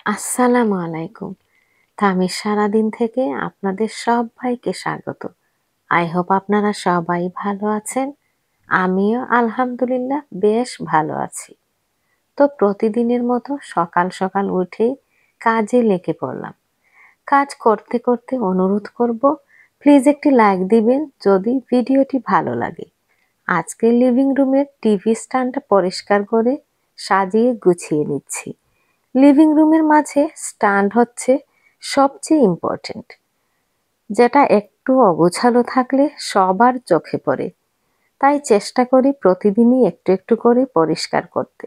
আসসালামু আলাইকুম। আমি সারাদিন থেকে আপনাদের সবাইকে স্বাগত। আই হোপ আপনারা সবাই ভালো আছেন। আমিও আলহামদুলিল্লাহ বেশ ভালো আছি। তো প্রতিদিনের মতো সকাল সকাল উঠেই কাজে লেগে পড়লাম। কাজ করতে করতে অনুরোধ করব, প্লিজ একটি লাইক দিবেন যদি ভিডিওটি ভালো লাগে। আজকে লিভিং রুমের টিভি স্ট্যান্ডটা পরিষ্কার করে সাজিয়ে গুছিয়ে নিচ্ছি। লিভিং রুমের মাঝে স্ট্যান্ড হচ্ছে সবচেয়ে ইম্পর্টেন্ট, যেটা একটু অগোছালো থাকলে সবার চোখে পড়ে। তাই চেষ্টা করি প্রতিদিনই একটু একটু করে পরিষ্কার করতে।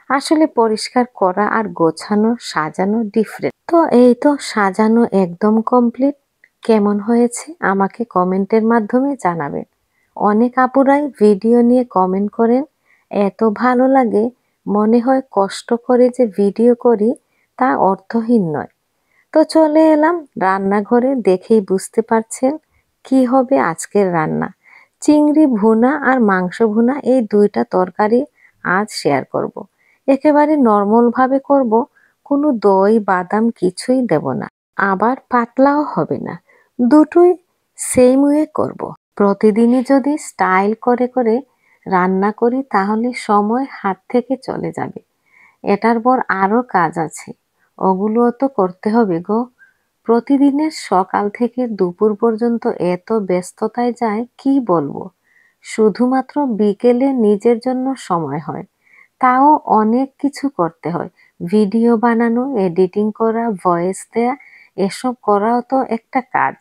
আসলে পরিষ্কার করা আর গোছানো সাজানো ডিফারেন্ট। তো এই তো সাজানো একদম কমপ্লিট। কেমন হয়েছে আমাকে কমেন্টের মাধ্যমে জানাবেন। অনেক আপুরাই ভিডিও নিয়ে কমেন্ট করেন, এত ভালো লাগে, মনে হয় কষ্ট করে যে ভিডিও করি তা অর্থহীন নয়। তো চলে এলাম রান্নাঘরে, দেখেই বুঝতে পারছেন কি হবে আজকের রান্না। চিংড়ি ভুনা আর মাংস ভুনা, এই দুইটা তরকারি আজ শেয়ার করব। একেবারে নর্মাল ভাবে করব, কোনো দই বাদাম কিছুই দেব না, আবার পাতলাও হবে না, দুটোই সেম ওয়ে করব। প্রতিদিনই যদি স্টাইল করে করে রান্না করি তাহলে সময় হাত থেকে চলে যাবে। এটার পর আরো কাজ আছে, ওগুলোও তো করতে হবে গো। প্রতিদিনের সকাল থেকে দুপুর পর্যন্ত এত ব্যস্ততায় যায় কি বলবো। শুধুমাত্র বিকেলে নিজের জন্য সময় হয়, তাও অনেক কিছু করতে হয়। ভিডিও বানানো, এডিটিং করা, ভয়েস দেয়া, এসব করাও তো একটা কাজ।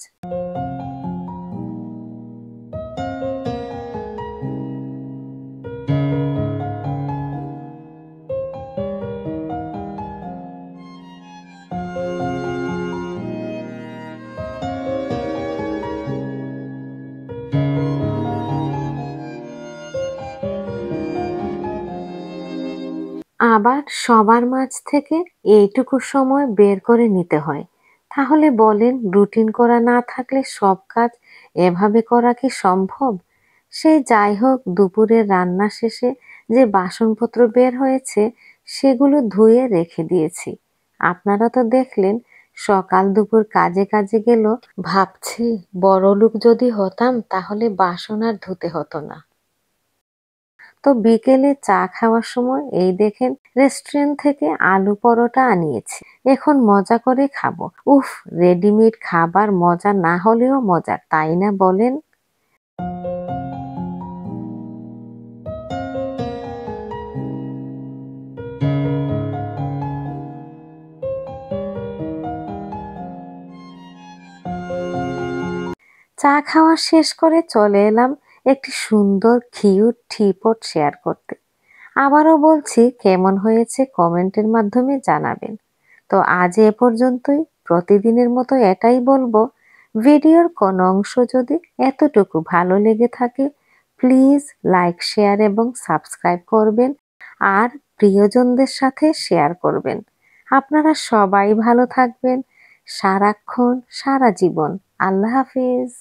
আবার সবার মাঝ থেকে এইটুকু সময় বের করে নিতে হয়। তাহলে বলেন, রুটিন করা না থাকলে সব কাজ এভাবে করা কি সম্ভব? সে যাই হোক, দুপুরের রান্না শেষে যে বাসনপত্র বের হয়েছে সেগুলো ধুয়ে রেখে দিয়েছি। আপনারা তো দেখলেন সকাল দুপুর কাজে কাজে গেল। ভাবছি বড়লোক যদি হতাম তাহলে বাসন আর ধুতে হতো না। তো বিকেলে চা খাওয়ার সময় এই দেখেন রেস্টুরেন্ট থেকে আলু পরোটা আনিয়েছি। এখন মজা করে খাবো। উফ, রেডিমেড খাবার মজা না হলেও মজা, তাই না বলেন? চা খাওয়া শেষ করে চলে এলাম একটি সুন্দর কিউট টিপট শেয়ার করতে। আবারও বলছি, কেমন হয়েছে কমেন্টের মাধ্যমে জানাবেন। তো আজ এ পর্যন্তই। প্রতিদিনের মতো এটাই বলবো, ভিডিওর কোনো অংশ যদি এতটুকু ভালো লেগে থাকে প্লিজ লাইক শেয়ার এবং সাবস্ক্রাইব করবেন, আর প্রিয়জনদের সাথে শেয়ার করবেন। আপনারা সবাই ভালো থাকবেন সারাক্ষণ সারা জীবন। আল্লাহ হাফিজ।